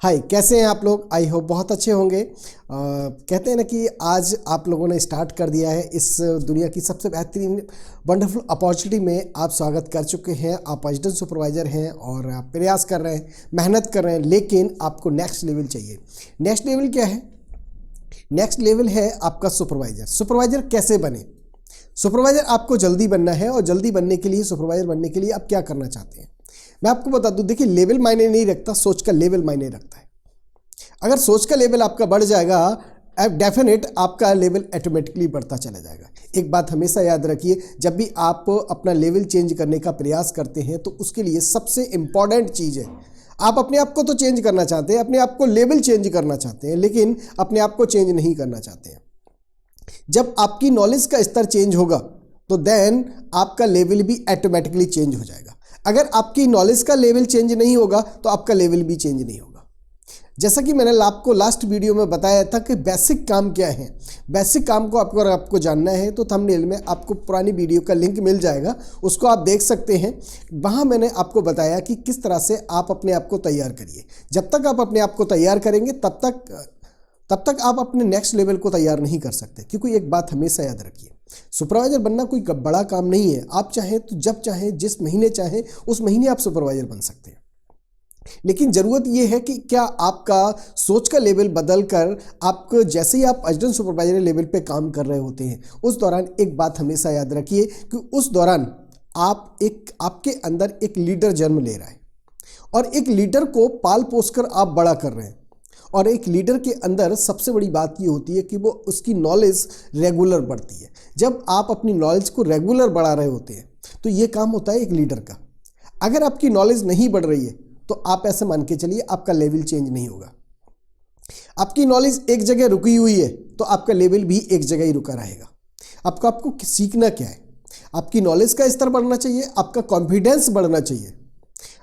हाय, कैसे हैं आप लोग? आई होप बहुत अच्छे होंगे। कहते हैं ना कि आज आप लोगों ने स्टार्ट कर दिया है इस दुनिया की सबसे बेहतरीन वंडरफुल अपॉर्चुनिटी में। आप स्वागत कर चुके हैं। आप असिस्टेंट सुपरवाइज़र हैं और आप प्रयास कर रहे हैं, मेहनत कर रहे हैं, लेकिन आपको नेक्स्ट लेवल चाहिए। नेक्स्ट लेवल क्या है? नेक्स्ट लेवल है आपका सुपरवाइज़र। सुपरवाइज़र कैसे बने? सुपरवाइज़र आपको जल्दी बनना है और जल्दी बनने के लिए, सुपरवाइज़र बनने के लिए आप क्या करना चाहते हैं मैं आपको बता दूं। देखिए, लेवल मायने नहीं रखता, सोच का लेवल मायने रखता है। अगर सोच का लेवल आपका बढ़ जाएगा, डेफिनेट आपका लेवल ऑटोमेटिकली बढ़ता चला जाएगा। एक बात हमेशा याद रखिए, जब भी आप अपना लेवल चेंज करने का प्रयास करते हैं तो उसके लिए सबसे इंपॉर्टेंट चीज़ है, आप अपने आप को तो चेंज करना चाहते हैं, अपने आप को लेवल चेंज करना चाहते हैं, लेकिन अपने आप को चेंज नहीं करना चाहते हैं। जब आपकी नॉलेज का स्तर चेंज होगा तो देन आपका लेवल भी ऑटोमेटिकली चेंज हो जाएगा। अगर आपकी नॉलेज का लेवल चेंज नहीं होगा तो आपका लेवल भी चेंज नहीं होगा। जैसा कि मैंने आपको लास्ट वीडियो में बताया था कि बेसिक काम क्या है। बेसिक काम को आपको जानना है तो थंबनेल में आपको पुरानी वीडियो का लिंक मिल जाएगा, उसको आप देख सकते हैं। वहाँ मैंने आपको बताया कि किस तरह से आप अपने आप को तैयार करिए। जब तक आप अपने आप को तैयार करेंगे तब तक आप अपने नेक्स्ट लेवल को तैयार नहीं कर सकते। क्योंकि एक बात हमेशा याद रखिए, सुपरवाइजर बनना कोई बड़ा काम नहीं है। आप चाहें तो जब चाहें, जिस महीने चाहें उस महीने आप सुपरवाइजर बन सकते हैं। लेकिन ज़रूरत यह है कि क्या आपका सोच का लेवल बदल कर आपको, जैसे ही आप असिस्टेंट सुपरवाइजर लेवल पे काम कर रहे होते हैं, उस दौरान एक बात हमेशा याद रखिए कि उस दौरान आपके अंदर एक लीडर जन्म ले रहा है और एक लीडर को पाल पोस कर आप बड़ा कर रहे हैं। और एक लीडर के अंदर सबसे बड़ी बात ये होती है कि वो उसकी नॉलेज रेगुलर बढ़ती है। जब आप अपनी नॉलेज को रेगुलर बढ़ा रहे होते हैं तो ये काम होता है एक लीडर का। अगर आपकी नॉलेज नहीं बढ़ रही है तो आप ऐसे मान के चलिए आपका लेवल चेंज नहीं होगा। आपकी नॉलेज एक जगह रुकी हुई है तो आपका लेवल भी एक जगह ही रुका रहेगा। आपको सीखना क्या है? आपकी नॉलेज का स्तर बढ़ना चाहिए, आपका कॉन्फिडेंस बढ़ना चाहिए।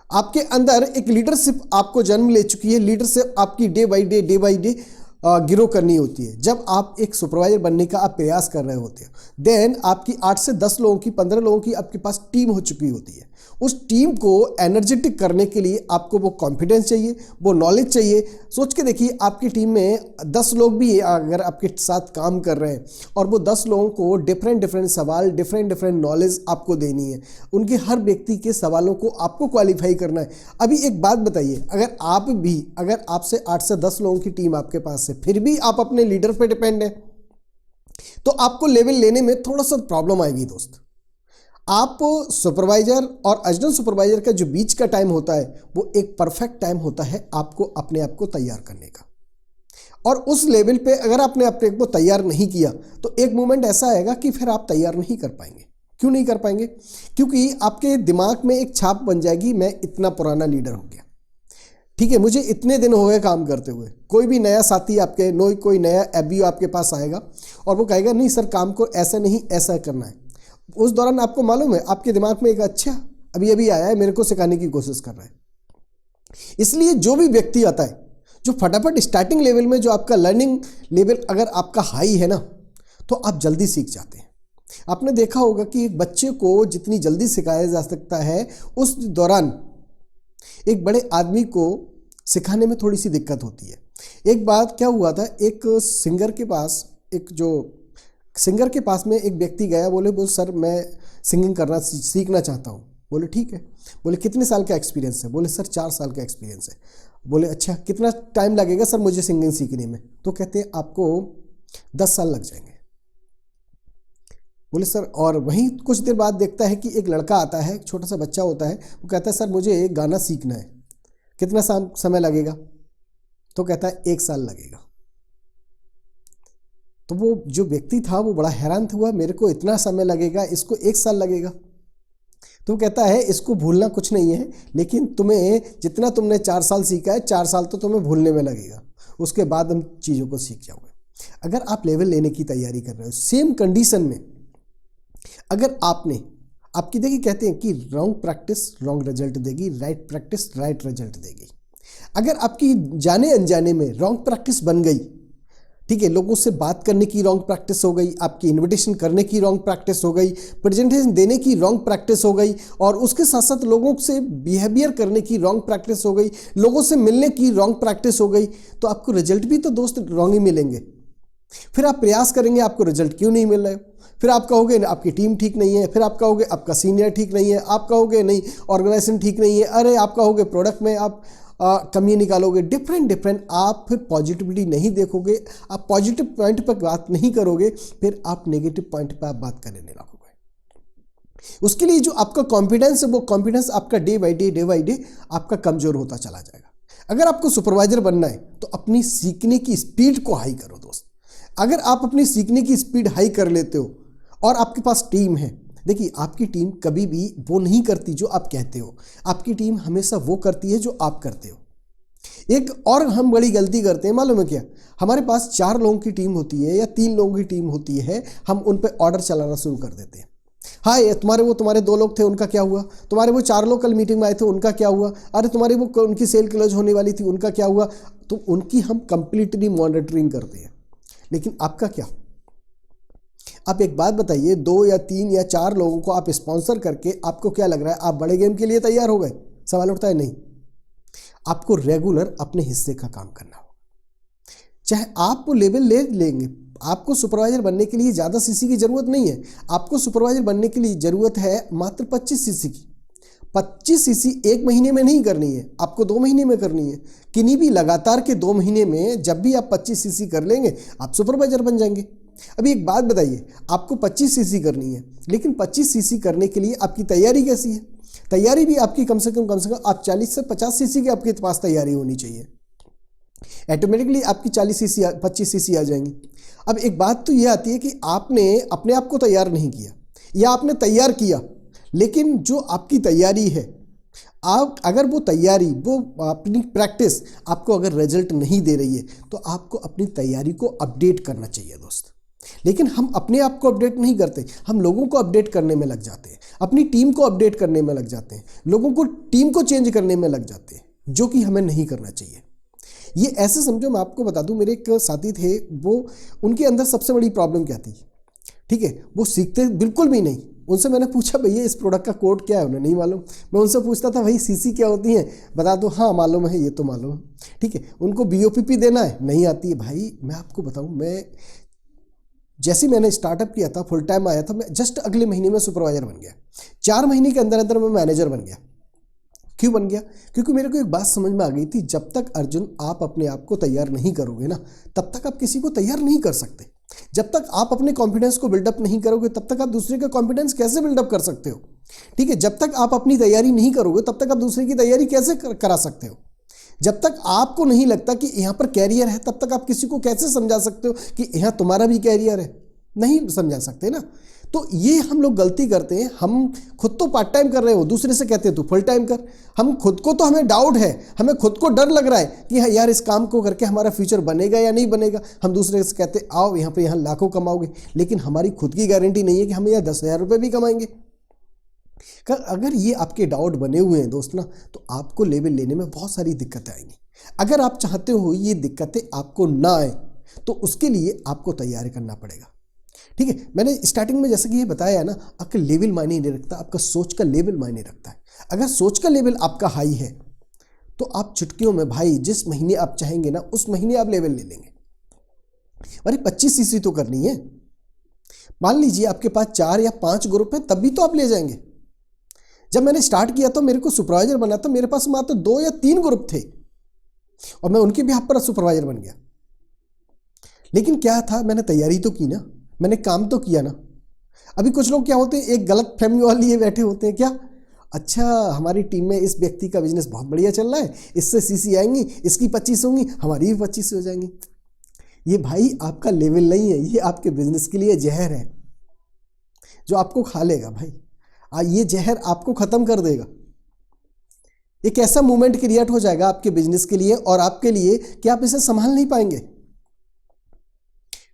आपके अंदर एक लीडरशिप आपको जन्म ले चुकी है। लीडरशिप आपकी डे बाय डे ग्रो करनी होती है। जब आप एक सुपरवाइजर बनने का आप प्रयास कर रहे होते हो, देन आपकी 8 से 10 लोगों की, 15 लोगों की आपके पास टीम हो चुकी होती है। उस टीम को एनर्जेटिक करने के लिए आपको वो कॉन्फिडेंस चाहिए, वो नॉलेज चाहिए। सोच के देखिए, आपकी टीम में 10 लोग भी अगर आपके साथ काम कर रहे हैं और वो 10 लोगों को डिफरेंट सवाल, डिफरेंट नॉलेज आपको देनी है। उनके हर व्यक्ति के सवालों को आपको क्वालिफाई करना है। अभी एक बात बताइए, अगर आपसे 8 से 10 लोगों की टीम आपके पास है, फिर भी आप अपने लीडर पे डिपेंड है, तो आपको लेवल लेने में थोड़ा सा प्रॉब्लम आएगी दोस्त। आप सुपरवाइजर और असिस्टेंट सुपरवाइजर का जो बीच का टाइम होता है वो एक परफेक्ट टाइम होता है आपको अपने आप को तैयार करने का। और उस लेवल पे अगर आपने अपने को तैयार नहीं किया तो एक मोमेंट ऐसा आएगा कि फिर आप तैयार नहीं कर पाएंगे। क्यों नहीं कर पाएंगे? क्योंकि आपके दिमाग में एक छाप बन जाएगी, मैं इतना पुराना लीडर हो गया, ठीक है, मुझे इतने दिन हो गए काम करते हुए। कोई भी नया साथी आपके, कोई नया एबीओ आपके पास आएगा और वो कहेगा नहीं सर, काम को ऐसा नहीं ऐसा करना है। उस दौरान आपको मालूम है, आपके दिमाग में एक अच्छा अभी आया है, मेरे को सिखाने की कोशिश कर रहा है। इसलिए जो भी व्यक्ति आता है जो फटाफट स्टार्टिंग लेवल में, जो आपका लर्निंग लेवल अगर आपका हाई है ना, तो आप जल्दी सीख जाते हैं। आपने देखा होगा कि एक बच्चे को जितनी जल्दी सिखाया जा सकता है, उस दौरान एक बड़े आदमी को सिखाने में थोड़ी सी दिक्कत होती है। एक बात क्या हुआ था, एक सिंगर के पास में एक व्यक्ति गया, बोले सर मैं सिंगिंग करना सीखना चाहता हूँ। बोले ठीक है। बोले कितने साल का एक्सपीरियंस है? बोले सर 4 साल का एक्सपीरियंस है। बोले अच्छा, कितना टाइम लगेगा सर मुझे सिंगिंग सीखने में? तो कहते हैं आपको 10 साल लग जाएंगे। बोले सर, और वहीं कुछ देर बाद देखता है कि एक लड़का आता है, एक छोटा सा बच्चा होता है, वो कहता है सर मुझे एक गाना सीखना है, कितना समय लगेगा? तो कहता है 1 साल लगेगा। तो वो जो व्यक्ति था वो बड़ा हैरान हुआ, मेरे को इतना समय लगेगा, इसको 1 साल लगेगा। तो कहता है इसको भूलना कुछ नहीं है, लेकिन तुम्हें जितना तुमने 4 साल सीखा है, 4 साल तो तुम्हें भूलने में लगेगा, उसके बाद हम चीज़ों को सीख जाओगे। अगर आप लेवल लेने की तैयारी कर रहे हो, सेम कंडीशन में अगर आपकी देखिए, कहते हैं कि रॉन्ग प्रैक्टिस रॉन्ग रिजल्ट देगी, राइट प्रैक्टिस राइट रिजल्ट देगी। अगर आपकी जाने अनजाने में रॉन्ग प्रैक्टिस बन गई, ठीक है, लोगों से बात करने की रॉन्ग प्रैक्टिस हो गई, आपकी इनविटेशन करने की रॉन्ग प्रैक्टिस हो गई, प्रेजेंटेशन देने की रॉन्ग प्रैक्टिस हो गई, और उसके साथ साथ लोगों से बिहेवियर करने की रॉन्ग प्रैक्टिस हो गई, लोगों से मिलने की रॉन्ग प्रैक्टिस हो गई, तो आपको रिजल्ट भी तो दोस्त रॉन्ग ही मिलेंगे। फिर आप प्रयास करेंगे, आपको रिजल्ट क्यों नहीं मिल रहे हो, फिर आप कहोगे आपकी टीम ठीक नहीं है, फिर आप कहोगे आपका सीनियर ठीक नहीं है, आप कहोगे नहीं ऑर्गेनाइजेशन ठीक नहीं है, अरे आप कहोगे प्रोडक्ट में आप कमी निकालोगे, डिफरेंट आप फिर पॉजिटिविटी नहीं देखोगे, आप पॉजिटिव पॉइंट पर बात नहीं करोगे, फिर आप नेगेटिव पॉइंट पर आप बात करने लगोगे। उसके लिए जो आपका कॉन्फिडेंस है, वो कॉन्फिडेंस आपका डे बाय डे आपका कमजोर होता चला जाएगा। अगर आपको सुपरवाइजर बनना है तो अपनी सीखने की स्पीड को हाई करो दोस्त। अगर आप अपनी सीखने की स्पीड हाई कर लेते हो और आपके पास टीम है, देखिए आपकी टीम कभी भी वो नहीं करती जो आप कहते हो, आपकी टीम हमेशा वो करती है जो आप करते हो। एक और हम बड़ी गलती करते हैं, मालूम है क्या, हमारे पास 4 लोगों की टीम होती है या 3 लोगों की टीम होती है, हम उन पे ऑर्डर चलाना शुरू कर देते हैं। हाँ, ये तुम्हारे 2 लोग थे, उनका क्या हुआ, तुम्हारे वो 4 लोग कल मीटिंग में आए थे, उनका क्या हुआ, अरे तुम्हारी वो उनकी सेल क्लोज होने वाली थी, उनका क्या हुआ, तो उनकी हम कंप्लीटली मॉनिटरिंग करते हैं। लेकिन आपका क्या, आप एक बात बताइए, 2 या 3 या 4 लोगों को आप स्पॉन्सर करके आपको क्या लग रहा है आप बड़े गेम के लिए तैयार हो गए? सवाल उठता है नहीं। आपको रेगुलर अपने हिस्से का काम करना होगा, चाहे आप वो लेवल ले लेंगे। आपको सुपरवाइजर बनने के लिए ज़्यादा सीसी की ज़रूरत नहीं है, आपको सुपरवाइजर बनने के लिए ज़रूरत है मात्र 25 सीसी की। 25 सीसी 1 महीने में नहीं करनी है, आपको 2 महीने में करनी है। किन्हीं भी लगातार के 2 महीने में जब भी आप 25 सीसी कर लेंगे, आप सुपरवाइजर बन जाएंगे। अभी एक बात बताइए, आपको 25 सीसी करनी है, लेकिन 25 सीसी करने के लिए आपकी तैयारी कैसी है? तैयारी भी आपकी कम से कम आप 40 से 50 सीसी की आपके पास तैयारी होनी चाहिए। ऑटोमेटिकली आपकी 25 सीसी आ जाएंगी। अब एक बात तो यह आती है कि आपने अपने आप को तैयार नहीं किया, या आपने तैयार किया, लेकिन जो आपकी तैयारी है, आप अगर वो तैयारी, वो अपनी प्रैक्टिस आपको अगर रिजल्ट नहीं दे रही है, तो आपको अपनी तैयारी को अपडेट करना चाहिए दोस्त। लेकिन हम अपने आप को अपडेट नहीं करते, हम लोगों को अपडेट करने में लग जाते हैं, अपनी टीम को अपडेट करने में लग जाते हैं, लोगों को टीम को चेंज करने में लग जाते हैं, जो कि हमें नहीं करना चाहिए। ये ऐसे समझो, मैं आपको बता दूं, मेरे एक साथी थे, वो उनके अंदर सबसे बड़ी प्रॉब्लम क्या थी, ठीक है, वो सीखते बिल्कुल भी नहीं। उनसे मैंने पूछा भैया इस प्रोडक्ट का कोड क्या है, उन्हें नहीं मालूम। मैं उनसे पूछता था भाई सीसी क्या होती है, बता दो, हाँ मालूम है, ये तो मालूम है, ठीक है। उनको BOPP देना है, नहीं आती है। भाई मैं आपको बताऊं, मैं जैसे मैंने स्टार्टअप किया था, फुल टाइम आया था, मैं जस्ट अगले महीने में सुपरवाइजर बन गया। 4 महीने के अंदर अंदर मैं मैनेजर बन गया। क्यों बन गया? क्योंकि मेरे को एक बात समझ में आ गई थी, जब तक अर्जुन आप अपने आप को तैयार नहीं करोगे ना, तब तक आप किसी को तैयार नहीं कर सकते। जब तक आप अपने कॉन्फिडेंस को बिल्डअप नहीं करोगे, तब तक आप दूसरे का कॉन्फिडेंस कैसे बिल्डअप कर सकते हो? ठीक है, जब तक आप अपनी तैयारी नहीं करोगे, तब तक आप दूसरे की तैयारी कैसे करा सकते हो? जब तक आपको नहीं लगता कि यहाँ पर कैरियर है, तब तक आप किसी को कैसे समझा सकते हो कि यहाँ तुम्हारा भी कैरियर है? नहीं समझा सकते ना। तो ये हम लोग गलती करते हैं, हम खुद तो पार्ट टाइम कर रहे हो, दूसरे से कहते हैं तू फुल टाइम कर। हम खुद को तो, हमें डाउट है, हमें खुद को डर लग रहा है कि हाँ यार इस काम को करके हमारा फ्यूचर बनेगा या नहीं बनेगा। हम दूसरे से कहते आओ यहाँ पे, यहाँ लाखों कमाओगे, लेकिन हमारी खुद की गारंटी नहीं है कि हम यहाँ 10,000 रुपये भी कमाएंगे। अगर ये आपके डाउट बने हुए हैं दोस्त ना, तो आपको लेवल लेने में बहुत सारी दिक्कतें आएंगी। अगर आप चाहते हो ये दिक्कतें आपको ना आए, तो उसके लिए आपको तैयारी करना पड़ेगा। ठीक है, मैंने स्टार्टिंग में जैसे कि ये बताया है ना, आपका लेवल मायने नहीं रखता, आपका सोच का लेवल मायने रखता है। अगर सोच का लेवल आपका हाई है, तो आप चुटकियों में भाई जिस महीने आप चाहेंगे ना, उस महीने आप लेवल ले लेंगे। अरे 25 सीसी तो करनी है। मान लीजिए आपके पास 4 या 5 ग्रुप है, तब भी तो आप ले जाएंगे। जब मैंने स्टार्ट किया तो मेरे को सुपरवाइजर बना था, मेरे पास मात्र 2 या 3 ग्रुप थे, और मैं उनके बिहाफ पर सुपरवाइजर बन गया। लेकिन क्या था, मैंने तैयारी तो की ना, मैंने काम तो किया ना। अभी कुछ लोग क्या होते हैं, एक गलत फहमी वाले लिए बैठे होते हैं, क्या अच्छा हमारी टीम में इस व्यक्ति का बिजनेस बहुत बढ़िया चल रहा है, इससे सीसी आएंगी, इसकी 25 होंगी, हमारी भी 25 हो जाएंगी। ये भाई आपका लेवल नहीं है, ये आपके बिजनेस के लिए जहर है जो आपको खा लेगा भाई। ये जहर आपको खत्म कर देगा। एक ऐसा मूवमेंट क्रिएट हो जाएगा आपके बिजनेस के लिए और आपके लिए कि आप इसे संभाल नहीं पाएंगे।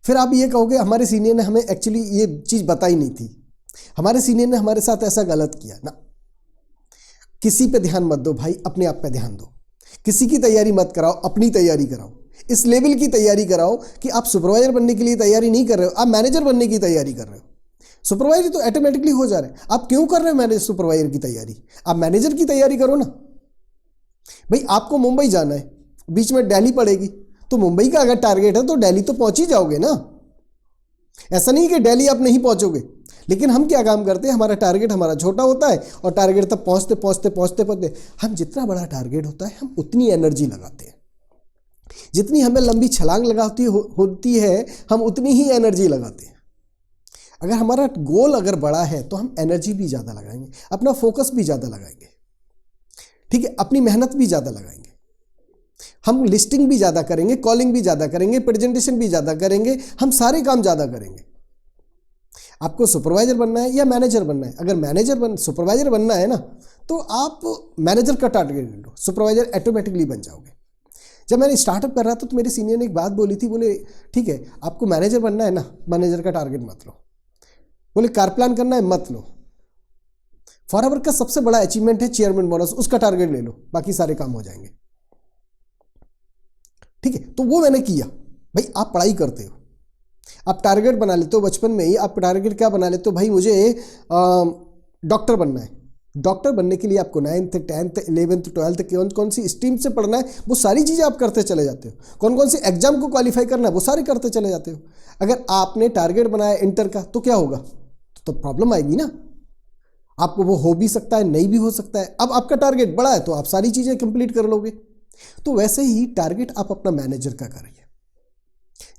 फिर आप ये कहोगे हमारे सीनियर ने हमें एक्चुअली ये चीज बताई नहीं थी, हमारे सीनियर ने हमारे साथ ऐसा गलत किया ना। किसी पे ध्यान मत दो भाई, अपने आप पे ध्यान दो। किसी की तैयारी मत कराओ, अपनी तैयारी कराओ। इस लेवल की तैयारी कराओ कि आप सुपरवाइजर बनने के लिए तैयारी नहीं कर रहे हो, आप मैनेजर बनने की तैयारी कर रहे हो। सुपरवाइजर तो ऑटोमेटिकली हो जा रहा है, आप क्यों कर रहे हो मैनेजर सुपरवाइजर की तैयारी? आप मैनेजर की तैयारी करो ना। भाई आपको मुंबई जाना है, बीच में दिल्ली पड़ेगी, तो मुंबई का अगर टारगेट है तो दिल्ली तो पहुंच ही जाओगे ना। ऐसा नहीं कि दिल्ली आप नहीं पहुंचोगे, लेकिन हम क्या काम करते हैं, हमारा टारगेट हमारा छोटा होता है और टारगेट तक पहुंचते पहुंचते पहुंचते पहुंचते हम जितना बड़ा टारगेट होता है हम उतनी एनर्जी लगाते हैं, जितनी हमें लंबी छलांग लगाती होती है हम उतनी ही एनर्जी लगाते हैं। अगर हमारा गोल अगर बड़ा है तो हम एनर्जी भी ज़्यादा लगाएंगे, अपना फोकस भी ज़्यादा लगाएंगे, ठीक है, अपनी मेहनत भी ज़्यादा लगाएंगे, हम लिस्टिंग भी ज़्यादा करेंगे, कॉलिंग भी ज़्यादा करेंगे, प्रेजेंटेशन भी ज़्यादा करेंगे, हम सारे काम ज़्यादा करेंगे। आपको सुपरवाइजर बनना है या मैनेजर बनना है? अगर सुपरवाइजर बनना है ना तो आप मैनेजर का टारगेट ले लो, सुपरवाइजर ऑटोमेटिकली बन जाओगे। जब मैंने स्टार्टअप कर रहा था तो मेरे सीनियर ने एक बात बोली थी, बोले ठीक है आपको मैनेजर बनना है ना, मैनेजर का टारगेट मत लो, बोले कार प्लान करना है मत लो, फॉरएवर का सबसे बड़ा अचीवमेंट है चेयरमैन बोनस, उसका टारगेट ले लो, बाकी सारे काम हो जाएंगे। ठीक है, तो वो मैंने किया। भाई आप पढ़ाई करते हो, आप टारगेट बना लेते हो बचपन में ही, आप टारगेट क्या बना लेते हो, भाई मुझे डॉक्टर बनना है। डॉक्टर बनने के लिए आपको 9th 10th 11th 12th कौन सी स्ट्रीम से पढ़ना है वो सारी चीज़ें आप करते चले जाते हो, कौन कौन सी एग्जाम को क्वालिफाई करना है वो सारे करते चले जाते हो। अगर आपने टारगेट बनाया इंटर का तो क्या होगा, तो प्रॉब्लम आएगी ना। आपको वो हो भी सकता है, नहीं भी हो सकता है। अब आपका टारगेट बड़ा है तो आप सारी चीज़ें कंप्लीट कर लोगे। तो वैसे ही टारगेट आप अपना मैनेजर का करिए।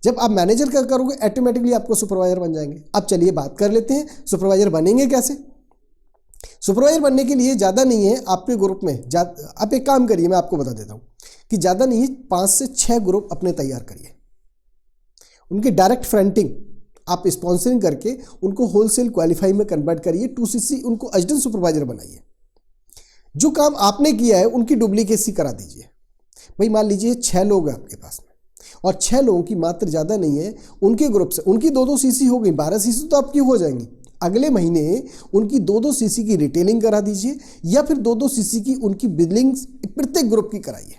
जब आप मैनेजर का करोगे ऑटोमेटिकली आपको सुपरवाइजर बन जाएंगे। अब चलिए बात कर लेते हैं सुपरवाइजर बनेंगे कैसे। सुपरवाइजर बनने के लिए ज़्यादा नहीं है, आपके ग्रुप में आप एक काम करिए, मैं आपको बता देता हूँ कि ज़्यादा नहीं है, 5 से 6 ग्रुप अपने तैयार करिए। उनके डायरेक्ट फ्रंटिंग आप स्पॉन्सरिंग करके उनको होलसेल क्वालिफाई में कन्वर्ट करिए, 2cc उनको असिस्टेंट सुपरवाइजर बनाइए। जो काम आपने किया है उनकी डुप्लीकेसी करा दीजिए। भाई मान लीजिए 6 लोग हैं आपके पास में और 6 लोगों की मात्र ज़्यादा नहीं है, उनके ग्रुप से उनकी 2-2 सीसी हो गई, 12 सीसी तो आपकी हो जाएंगी। अगले महीने उनकी 2-2 सीसी की रिटेलिंग करा दीजिए या फिर 2-2 सीसी की उनकी बिलिंग प्रत्येक ग्रुप की कराइए।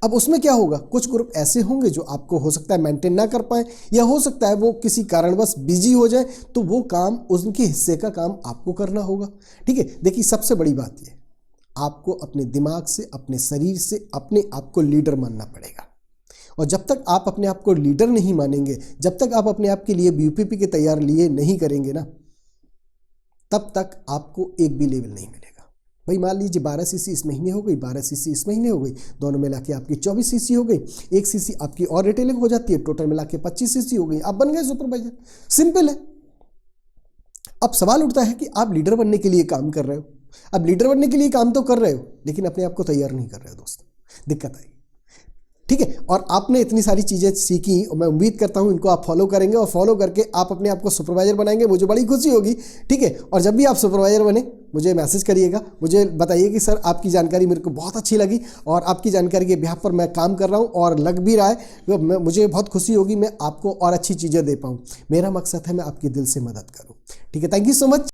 अब उसमें क्या होगा, कुछ ग्रुप ऐसे होंगे जो आपको हो सकता है मेंटेन ना कर पाए, या हो सकता है वो किसी कारणवश बिजी हो जाए, तो वो काम उनके हिस्से का काम आपको करना होगा। ठीक है, देखिए सबसे बड़ी बात ये, आपको अपने दिमाग से, अपने शरीर से अपने आप को लीडर मानना पड़ेगा। और जब तक आप अपने आप को लीडर नहीं मानेंगे, जब तक आप अपने आप के लिए यूपीपी के तैयार लिए नहीं करेंगे ना, तब तक आपको एक भी लेवल नहीं मिलेगा। भाई मान लीजिए 12 सीसी इस महीने हो गई, 12 सीसी इस महीने हो गई, दोनों मिला के आपकी 24 सीसी हो गई, 1 सीसी आपकी और रिटेलिंग हो जाती है, टोटल मिला के 25 सीसी हो गई, आप बन गए सुपरवाइजर। सिंपल है। अब सवाल उठता है कि आप लीडर बनने के लिए काम कर रहे हो, अब लीडर बनने के लिए काम तो कर रहे हो लेकिन अपने आप को तैयार नहीं कर रहे हो दोस्त, दिक्कत आएगी। ठीक है, और आपने इतनी सारी चीज़ें सीखी और मैं उम्मीद करता हूं इनको आप फॉलो करेंगे और फॉलो करके आप अपने आप को सुपरवाइजर बनाएंगे, मुझे बड़ी खुशी होगी। ठीक है, और जब भी आप सुपरवाइजर बने मुझे मैसेज करिएगा, मुझे बताइए कि सर आपकी जानकारी मेरे को बहुत अच्छी लगी और आपकी जानकारी के बिहाफ पर मैं काम कर रहा हूँ और लग भी रहा है, तो मुझे बहुत खुशी होगी, मैं आपको और अच्छी चीज़ें दे पाऊँ। मेरा मकसद है मैं आपके दिल से मदद करूँ। ठीक है, थैंक यू सो मच।